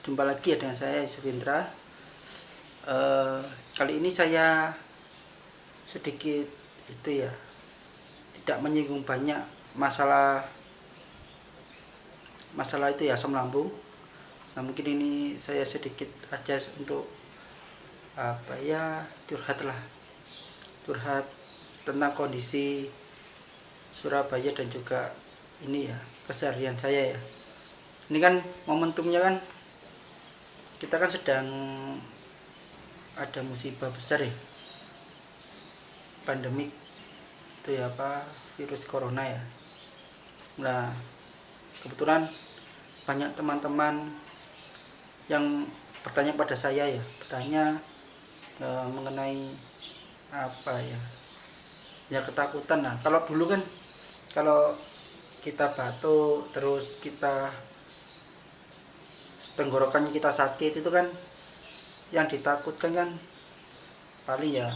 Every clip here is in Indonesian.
Jumpa lagi ya dengan saya Yusuf Indra. Kali ini saya sedikit tidak menyinggung banyak masalah itu ya, asam lambung. Nah, mungkin ini saya sedikit aja untuk curhat tentang kondisi Surabaya dan juga ini ya, keseharian saya ya. Ini kan momentumnya kan kita kan sedang ada musibah besar ya, pandemik itu ya, virus corona ya. Nah, kebetulan banyak teman-teman yang bertanya pada saya ya, mengenai ketakutan. Nah, kalau dulu kan kalau kita batuk terus tenggorokannya kita sakit, itu kan yang ditakutkan kan paling ya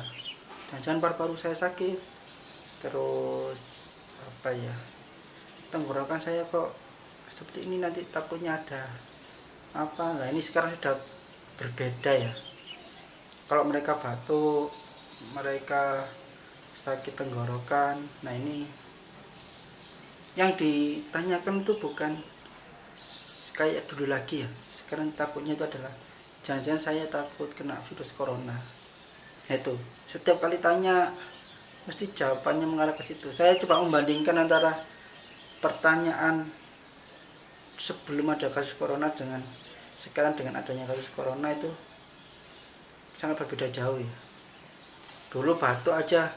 jangan paru-paru saya sakit, terus tenggorokan saya kok seperti ini, nanti takutnya ada Nah, ini sekarang sudah berbeda ya. Kalau mereka batuk, mereka sakit tenggorokan, nah ini yang ditanyakan itu bukan kayak dulu lagi ya. Sekarang takutnya itu adalah jangan-jangan saya takut kena virus corona. Nah, itu setiap kali tanya mesti jawabannya mengarah ke situ. Saya coba membandingkan antara pertanyaan sebelum ada kasus corona dengan sekarang dengan adanya kasus corona, itu sangat berbeda jauh ya. Dulu batuk aja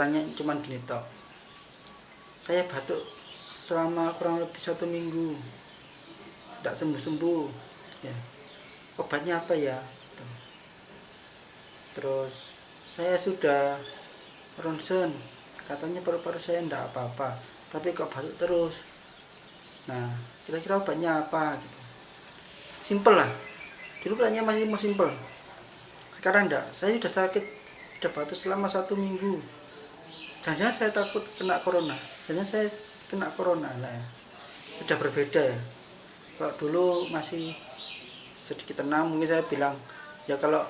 tanya cuma gini tok, saya batuk selama kurang lebih 1 minggu tidak sembuh-sembuh ya, obatnya apa ya. Terus saya sudah ronsen, katanya paru-paru saya tidak apa-apa, tapi kok batuk terus. Nah, kira-kira obatnya apa gitu. Simpel lah, dulu katanya masih simpel, sekarang enggak. Saya sudah sakit, sudah batuk selama 1 minggu, jangan-jangan saya takut kena corona, jangan saya kena corona. Nah, sudah berbeda ya. Kalau dulu masih sedikit tenang, mungkin saya bilang ya, kalau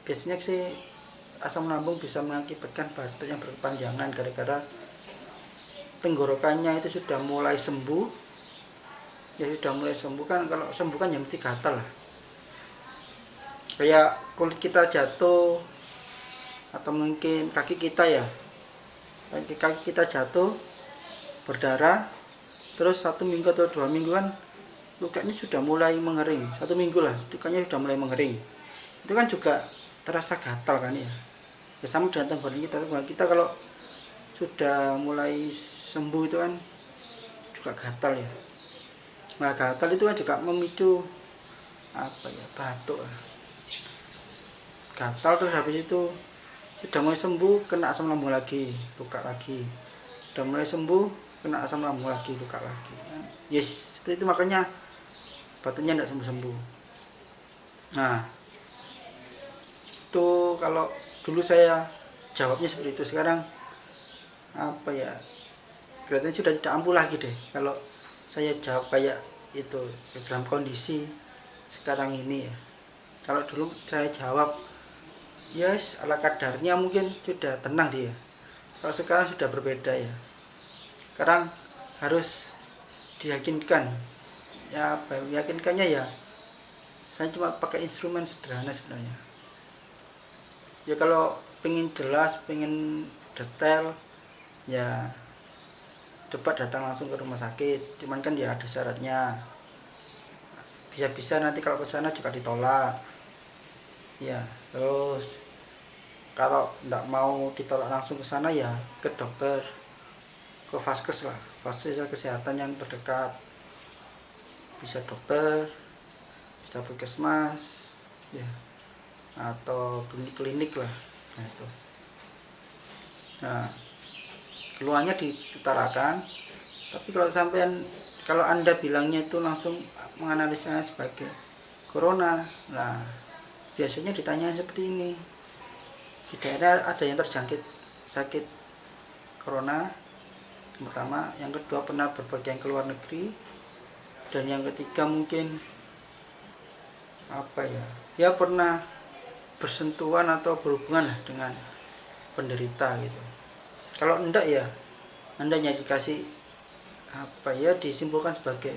biasanya sih asam lambung bisa mengakibatkan batuk yang berkepanjangan gara-gara tenggorokannya itu sudah mulai sembuh ya. Sudah mulai sembuh kan, kalau sembuh kan ya mesti gatal lah, kayak kulit kita jatuh atau mungkin kaki kita jatuh berdarah, terus 1 minggu atau 2 minggu kan lukanya sudah mulai mengering. 1 minggu lah lukanya sudah mulai mengering, itu kan juga terasa gatal kan ya. Sama dengan tenggorokan kita kalau sudah mulai sembuh itu kan juga gatal ya. Nah, gatal itu kan juga memicu batuk. Gatal terus habis itu sudah mulai sembuh, kena asam lambung lagi, luka lagi. Sudah mulai sembuh, kena asam lambung lagi, luka lagi. Yes, seperti itu, makanya batuknya tidak sembuh-sembuh. Nah, itu kalau dulu saya jawabnya seperti itu. Sekarang kelihatannya sudah tidak ampuh lagi deh kalau saya jawab kayak itu dalam kondisi sekarang ini ya. Kalau dulu saya jawab yes ala kadarnya, mungkin sudah tenang dia. Kalau sekarang sudah berbeda ya. Sekarang harus diyakinkan ya. Yakinkannya ya, saya cuma pakai instrumen sederhana sebenarnya ya. Kalau pengen jelas, pengen detail ya, coba datang langsung ke rumah sakit. Cuman kan ya ada syaratnya, bisa-bisa nanti kalau ke sana juga ditolak ya. Terus kalau tidak mau ditolak langsung ke sana ya ke dokter, ke vaskes lah, fasilitas kesehatan yang terdekat. Bisa dokter, bisa puskesmas ya, atau klinik lah. Nah, itu. Nah, keluarnya diutarakan. Tapi kalau anda bilangnya itu langsung menganalisanya sebagai corona, nah biasanya ditanya seperti ini, di daerah ada yang terjangkit sakit corona, yang pertama, yang kedua pernah berpergian ke luar negeri, dan yang ketiga mungkin apa ya, ya pernah bersentuhan atau berhubungan lah dengan penderita gitu. Kalau enggak ya Anda hanya dikasih apa ya, disimpulkan sebagai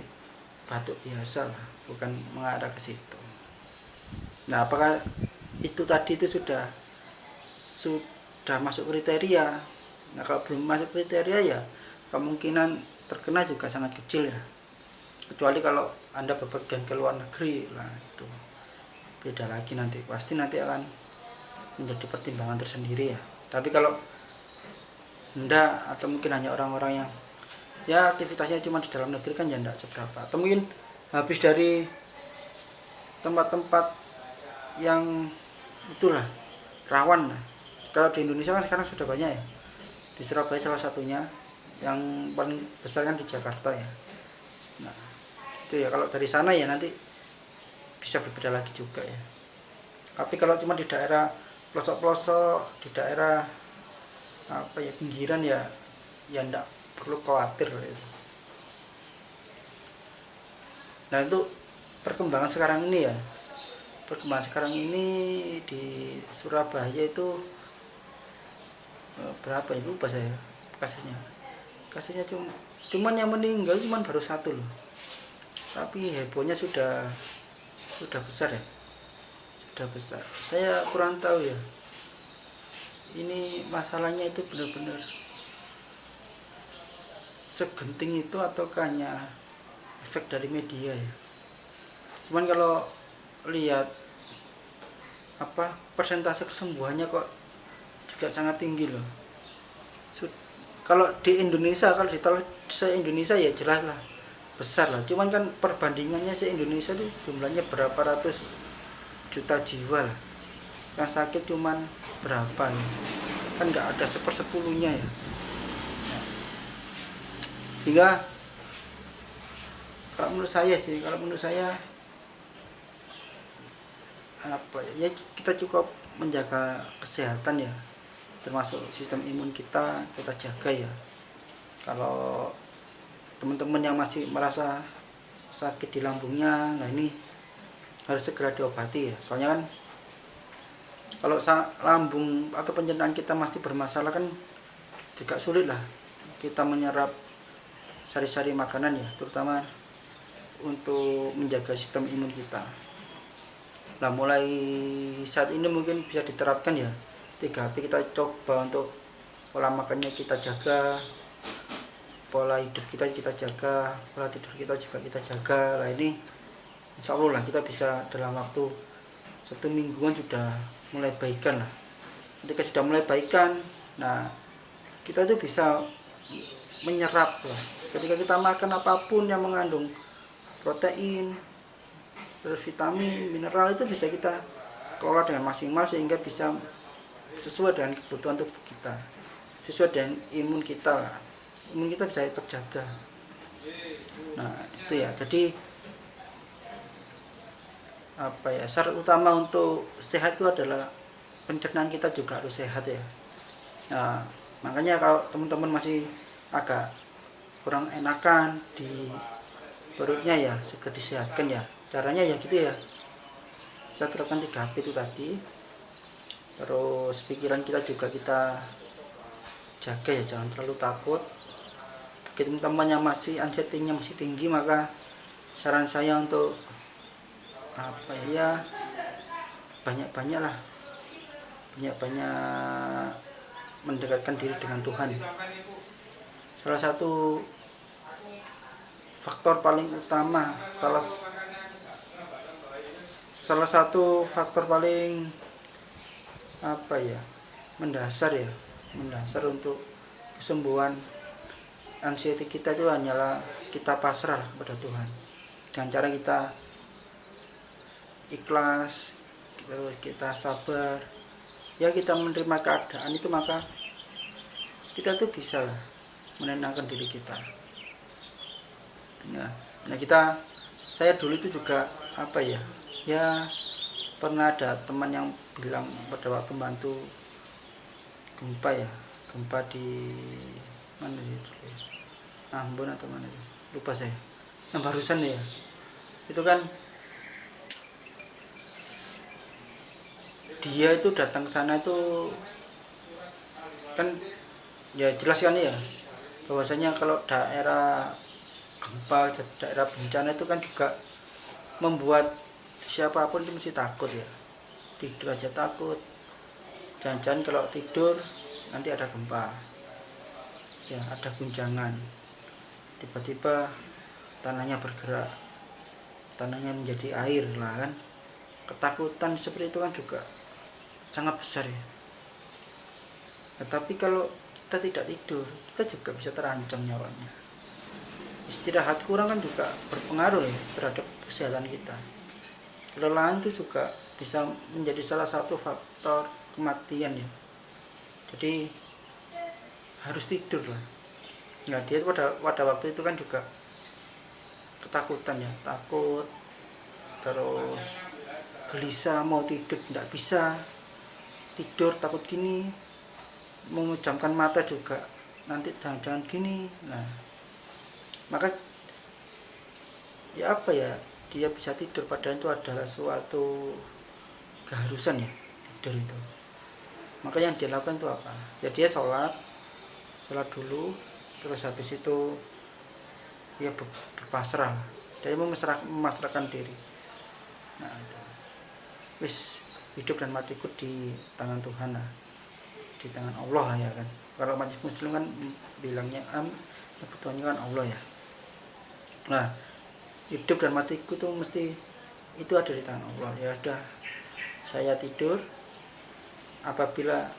batuk biasa lah, bukan mengarah ke situ. Nah, apakah itu tadi itu sudah masuk kriteria? Nah, kalau belum masuk kriteria ya kemungkinan terkena juga sangat kecil ya. Kecuali kalau Anda bepergian ke luar negeri, lah itu beda lagi, nanti pasti nanti akan menjadi pertimbangan tersendiri ya. Tapi kalau enggak, atau mungkin hanya orang-orang yang ya aktivitasnya cuma di dalam negeri kan ya enggak seberapa, atau mungkin habis dari tempat-tempat yang itulah rawan lah. Kalau di Indonesia kan sekarang sudah banyak ya, di Surabaya salah satunya, yang paling besar kan di Jakarta ya. Nah itu ya, kalau dari sana ya nanti bisa berbeda lagi juga ya. Tapi kalau cuma di daerah pelosok-pelosok, di daerah apa ya, pinggiran ya enggak perlu khawatir gitu. Nah itu perkembangan sekarang ini ya, di Surabaya itu berapa ya, lupa saya kasusnya cuman yang meninggal cuman baru satu loh, tapi hebohnya sudah besar ya, sudah besar. Saya kurang tahu ya, ini masalahnya itu benar-benar segenting itu atau hanya efek dari media ya. Cuman kalau lihat apa persentase kesembuhannya kok juga sangat tinggi loh. Kalau di Indonesia, kalau di se-Indonesia ya jelas lah besar lah. Cuman kan perbandingannya se-Indonesia itu jumlahnya berapa ratus juta jiwa lah. Yang sakit cuman berapa ya? Kan nggak ada sepersepuluhnya ya. Sehingga kalau menurut saya apa ya, kita cukup menjaga kesehatan ya, termasuk sistem imun kita jaga ya. Kalau teman-teman yang masih merasa sakit di lambungnya, nah ini harus segera diobati ya. Soalnya kan kalau lambung atau pencernaan kita masih bermasalah kan juga sulit lah kita menyerap sari-sari makanan ya, terutama untuk menjaga sistem imun kita. Nah mulai saat ini mungkin bisa diterapkan ya 3P. Kita coba untuk pola makannya kita jaga, pola hidup kita jaga, pola tidur kita juga kita jaga. Nah ini insya Allah lah kita bisa dalam waktu 1 mingguan sudah mulai baikan lah. Ketika sudah mulai baikan, nah kita itu bisa menyerap lah. Ketika kita makan apapun yang mengandung protein, vitamin, mineral, itu bisa kita kelola dengan maksimal sehingga bisa sesuai dengan kebutuhan tubuh kita, sesuai dengan imun kita lah. Imun kita bisa terjaga. Nah itu ya, jadi apa ya, syarat utama untuk sehat itu adalah pencernaan kita juga harus sehat ya. Nah makanya kalau teman-teman masih agak kurang enakan di perutnya ya segera disehatkan ya. Caranya ya gitu ya, kita terapkan 3P itu tadi. Terus pikiran kita juga kita jaga ya, jangan terlalu takut. Bagi teman-teman yang masih anxiety-nya masih tinggi, maka saran saya untuk apa ya, banyak-banyak mendekatkan diri dengan Tuhan. Salah satu faktor paling utama, salah satu faktor paling apa ya, mendasar untuk kesembuhan anxiety kita itu hanyalah kita pasrah kepada Tuhan. Dengan cara kita ikhlas, kita sabar ya, kita menerima keadaan itu, maka kita tuh bisa lah menenangkan diri kita. Nah saya dulu itu juga apa ya pernah ada teman yang bilang pada waktu bantu gempa di mana itu, Ambon atau mana itu, lupa saya, yang barusan ya, itu kan dia itu datang ke sana itu kan ya jelas kan ya, bahwasanya kalau daerah gempa, daerah bencana itu kan juga membuat siapapun itu mesti takut ya, tidur aja takut, jangan-jangan kalau tidur nanti ada gempa ya, ada guncangan, tiba-tiba tanahnya bergerak, tanahnya menjadi air lah kan. Ketakutan seperti itu kan juga sangat besar ya. Nah, tapi kalau kita tidak tidur, kita juga bisa terancam nyawanya. Istirahat kurang kan juga berpengaruh ya terhadap kesehatan kita. Kelelahan itu juga bisa menjadi salah satu faktor kematian ya. Jadi harus tidur lah. Nah dia pada waktu itu kan juga ketakutan ya, takut, terus gelisah, mau tidur tidak bisa tidur, takut gini, memejamkan mata juga nanti jangan-jangan gini. Nah maka ya apa ya, dia bisa tidur padahal itu adalah suatu keharusan ya, tidur itu. Maka yang dia lakukan itu apa ya, dia sholat dulu, terus habis itu dia berpasrah, dia memasrahkan diri. Nah itu wis, hidup dan matiku di tangan Tuhan lah, di tangan Allah ya kan. Kalau umat muslim kan bilangnya kebutuhannya kan Allah ya. Nah hidup dan matiku tuh mesti itu ada di tangan Allah. Ya udah, saya tidur, apabila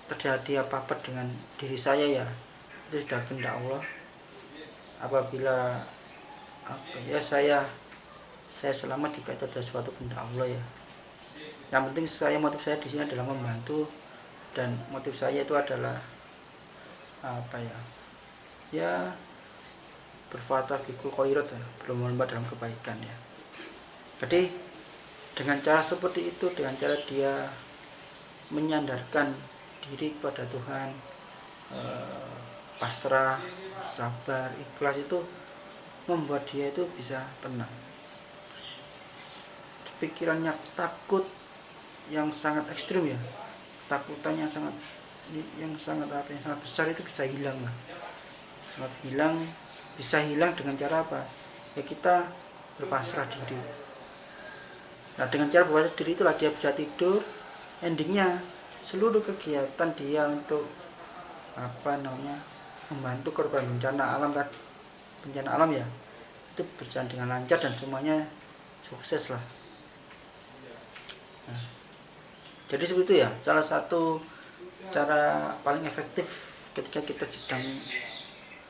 terjadi apa-apa dengan diri saya ya itu sudah kehendak Allah. Apabila ya saya selamat juga itu adalah suatu kehendak Allah ya. Yang penting motif saya di sini adalah membantu, dan motif saya itu adalah ya berfatah bikul khairat ya, berlomba dalam kebaikan ya. Jadi dengan cara seperti itu, dengan cara dia menyandarkan diri kepada Tuhan, pasrah, sabar, ikhlas, itu membuat dia itu bisa tenang. Pikirannya takut yang sangat ekstrim ya, ketakutan yang sangat besar itu bisa hilang lah, bisa hilang dengan cara apa ya, kita berpasrah diri. Nah dengan cara berpasrah diri itulah dia bisa tidur. Endingnya seluruh kegiatan dia untuk membantu korban bencana alam ya, itu berjalan dengan lancar dan semuanya sukses lah. Nah, jadi seperti itu ya, salah satu cara paling efektif ketika kita sedang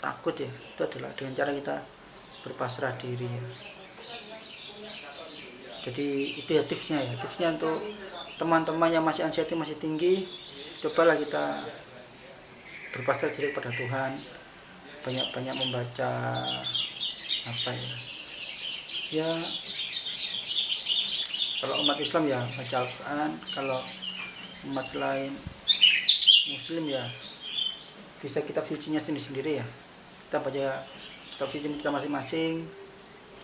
takut ya, itu adalah dengan cara kita berpasrah diri ya. Jadi itu ya tipsnya untuk teman-teman yang masih anxiety masih tinggi, cobalah kita berpasrah diri kepada Tuhan, banyak-banyak membaca ya kalau umat Islam ya baca Al-Quran, kalau umat lain muslim ya bisa kitab sucinya sendiri-sendiri ya, kita baca kitab suci kita masing-masing,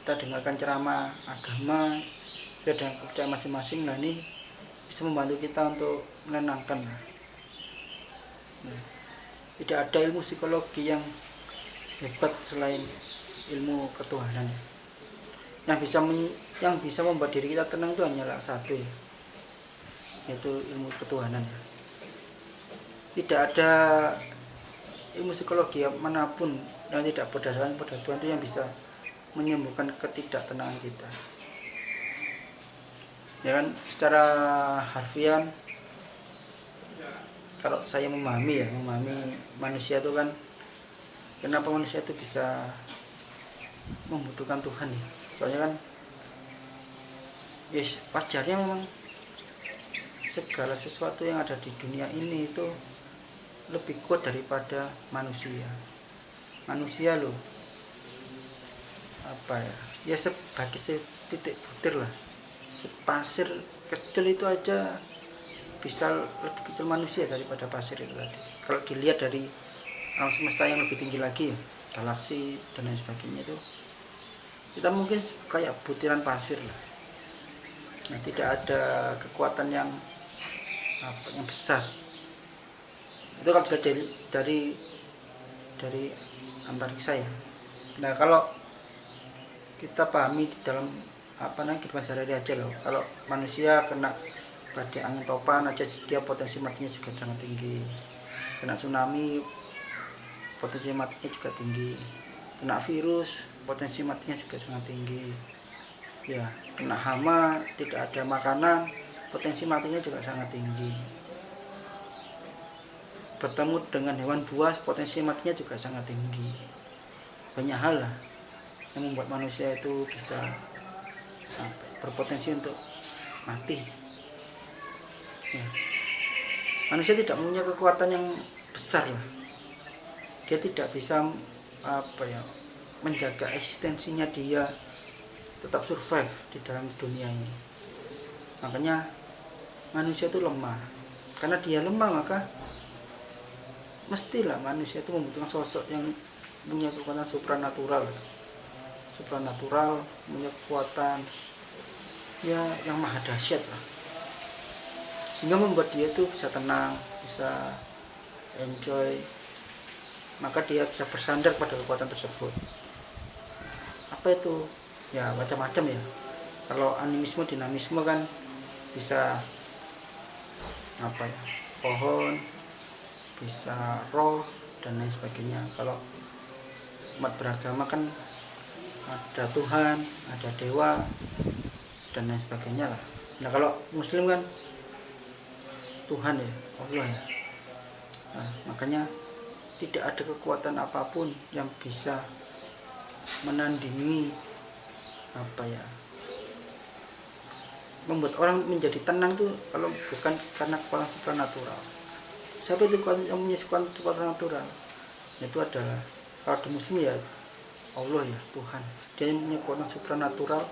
kita dengarkan ceramah agama kita dengan kepercayaan masing-masing. Nah ini bisa membantu kita untuk menenangkan. Nah, tidak ada ilmu psikologi yang hebat selain ilmu ketuhanan. Yang bisa membuat diri kita tenang itu hanyalah satu ya, yaitu ilmu ketuhanan. Tidak ada ilmu psikologi manapun yang tidak berdasarkan pada Tuhan itu yang bisa menyembuhkan ketidaktenangan kita. Ya kan, secara harfiah kalau saya memahami manusia itu kan, kenapa manusia itu bisa membutuhkan Tuhan ya, soalnya kan yes, wajarnya memang segala sesuatu yang ada di dunia ini itu lebih kuat daripada manusia loh, ya sebagai titik butir lah, pasir kecil itu aja bisa lebih kecil manusia daripada pasir itu tadi. Kalau dilihat dari alam semesta yang lebih tinggi lagi ya, galaksi dan lain sebagainya, itu kita mungkin kayak butiran pasir lah. Nah, tidak ada kekuatan yang yang besar. Itu kalau dari antariksa ya. Nah, kalau kita pahami di dalam kehidupan sehari-hari aja loh. Kalau manusia kena badai angin topan aja, dia potensi matinya juga sangat tinggi. Kena tsunami, potensi matinya juga tinggi. Kena virus, potensi matinya juga sangat tinggi. Ya, kena hama, tidak ada makanan, potensi matinya juga sangat tinggi. Bertemu dengan hewan buas, potensi matinya juga sangat tinggi. Banyak hal lah yang membuat manusia itu bisa berpotensi untuk mati. Ya. Manusia tidak punya kekuatan yang besar lah. Dia tidak bisa menjaga eksistensinya, dia tetap survive di dalam dunia ini. Makanya manusia itu lemah. Karena dia lemah, maka mestilah manusia itu membutuhkan sosok yang punya kekuatan supranatural, punya kekuatan ya yang maha dahsyat lah, sehingga membuat dia itu bisa tenang, bisa enjoy, maka dia bisa bersandar pada kekuatan tersebut. Apa itu? Ya macam-macam ya. Kalau animisme, dinamisme kan bisa pohon, bisa roh dan lain sebagainya. Kalau umat beragama kan ada Tuhan, ada dewa dan lain sebagainya lah. Nah, kalau muslim kan Tuhan ya, Allah ya. Nah, makanya tidak ada kekuatan apapun yang bisa menandingi membuat orang menjadi tenang tuh kalau bukan karena kekuatan supranatural. Siapa itu yang punya kekuatan supranatural? Itu adalah kalau di muslim ya Allah ya, Tuhan. Dia yang punya kekuatan supranatural,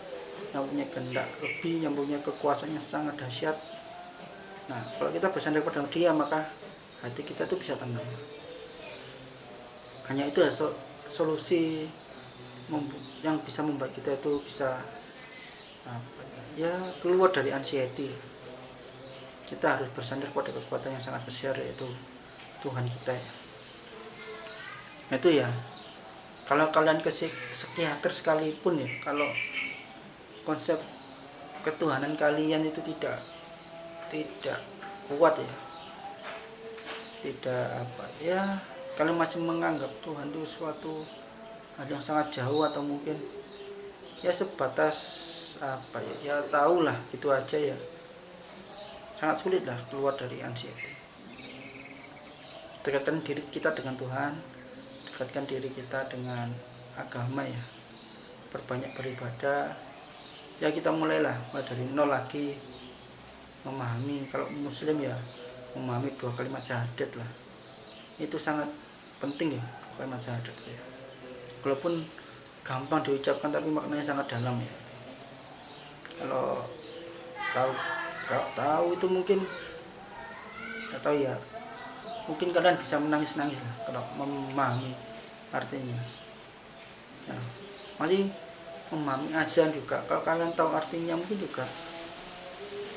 yang punya kehendak lebih, yang punya kekuasaan yang sangat dahsyat. Nah, kalau kita bersandar pada dia, maka hati kita tuh bisa tenang. Hanya itu ya solusi yang bisa membuat kita itu bisa keluar dari anxiety. Kita harus bersandar pada kekuatan yang sangat besar, yaitu Tuhan kita ya. Nah, itu ya, kalau kalian ke psikiater sekalipun ya, kalau konsep ketuhanan kalian itu tidak kuat ya, tidak kalian masih menganggap Tuhan itu suatu hal yang sangat jauh, atau mungkin ya sebatas tahulah itu aja ya, sangat sulit lah keluar dari anxiety. Dekatkan diri kita dengan Tuhan, dekatkan diri kita dengan agama ya, perbanyak beribadah ya. Kita mulai dari nol lagi memahami. Kalau muslim ya memahami 2 kalimat syahadat lah, itu sangat penting ya, 2 kalimat syahadat ya. Walaupun gampang diucapkan tapi maknanya sangat dalam ya. Kalau tahu itu mungkin nggak tahu ya, mungkin kalian bisa menangis-nangis lah kalau memahami artinya. Nah, masih memahami azan juga, kalau kalian tahu artinya mungkin juga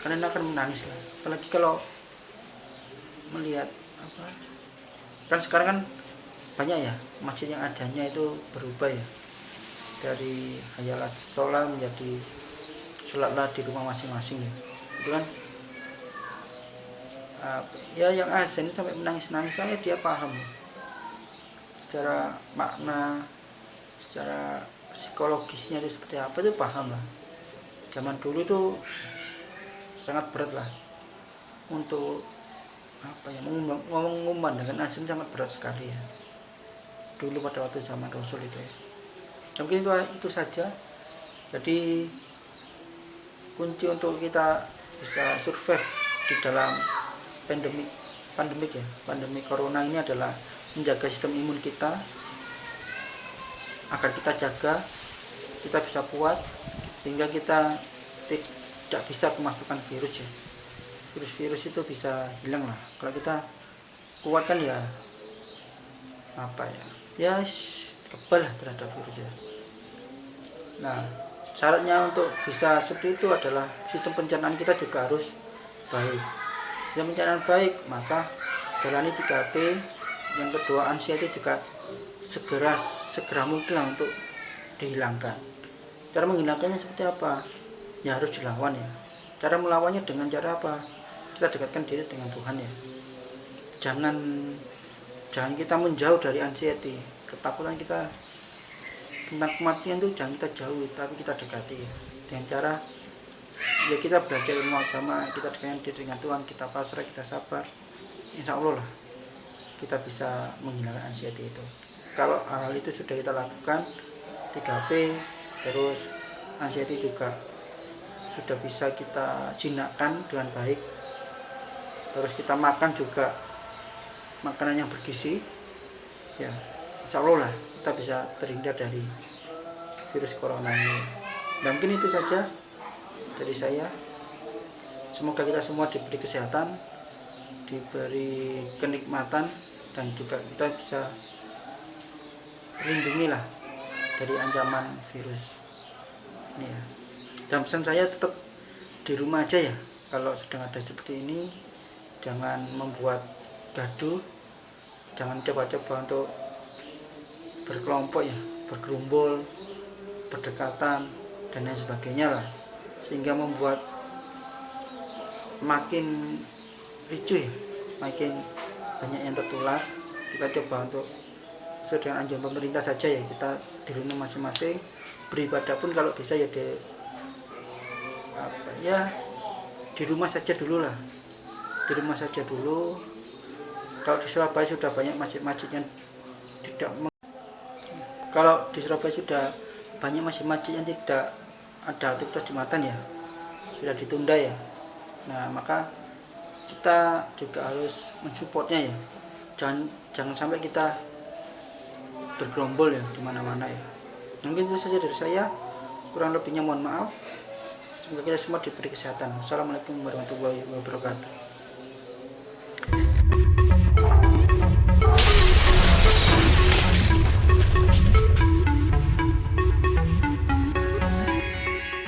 kalian akan menangis lah. Apalagi kalau melihat kan sekarang kan banyak ya masjid yang adanya itu berubah ya, dari hayalah sholat menjadi sholatlah di rumah masing-masing ya. Itu kan yang azan sampai menangis-nangis, saya dia paham ya, secara makna, secara psikologisnya itu seperti apa itu paham lah. Zaman dulu itu sangat berat lah untuk mengumandangkan azan, sangat berat sekali ya dulu pada waktu zaman Rasul itu ya. Mungkin itu saja. Jadi kunci untuk kita bisa survive di dalam pandemi corona ini adalah menjaga sistem imun kita, agar kita jaga, kita bisa kuat, sehingga kita tidak bisa kemasukan virus ya. Virus itu bisa hilang lah kalau kita kuat kan ya, kebal lah terhadap virus ya. Nah, syaratnya untuk bisa seperti itu adalah sistem pencernaan kita juga harus baik. Sistem pencernaan baik, maka jalani 3P. Yang kedua, anxiety juga segera mungkin lah untuk dihilangkan. Cara menghilangkannya seperti apa? Ya harus dilawan ya. Cara melawannya dengan cara apa? Kita dekatkan diri dengan Tuhan ya. Jangan kita menjauh dari anxiety. Ketakutan kita tentang kematian itu jangan kita jauhi, tapi kita dekati ya. Dengan cara ya kita belajar ilmu agama, kita dekatkan diri dengan Tuhan, kita pasrah, kita sabar. Insya Allah lah kita bisa menghilangkan anxiety itu. Kalau hal itu sudah kita lakukan 3P, terus anxiety juga sudah bisa kita jinakkan dengan baik, terus kita makan juga makanan yang bergizi ya, insya Allah lah kita bisa terhindar dari virus corona ini. Dan mungkin itu saja dari saya. Semoga kita semua diberi kesehatan, diberi kenikmatan, dan juga kita bisa lindungi lah dari ancaman virus ini ya. Dan pesan saya tetap di rumah aja ya. Kalau sedang ada seperti ini, jangan membuat gaduh, jangan coba-coba untuk berkelompok ya, bergerumbul, berdekatan, dan lain sebagainya lah, sehingga membuat makin ricuh ya, makin banyak yang tertular. Kita coba untuk sesuai dengan anjuran pemerintah saja ya, kita di rumah masing-masing. Beribadah pun kalau bisa ya di rumah saja dulu lah, di rumah saja dulu. Kalau di Surabaya sudah banyak masjid-masjid yang tidak ada aktivitas Jumatan ya, sudah ditunda ya. Nah, maka kita juga harus mensupportnya ya. Jangan sampai kita bergerombol ya di mana-mana ya. Mungkin itu saja dari saya. Kurang lebihnya mohon maaf. Semoga kita semua diberi kesehatan. Wassalamualaikum warahmatullahi wabarakatuh.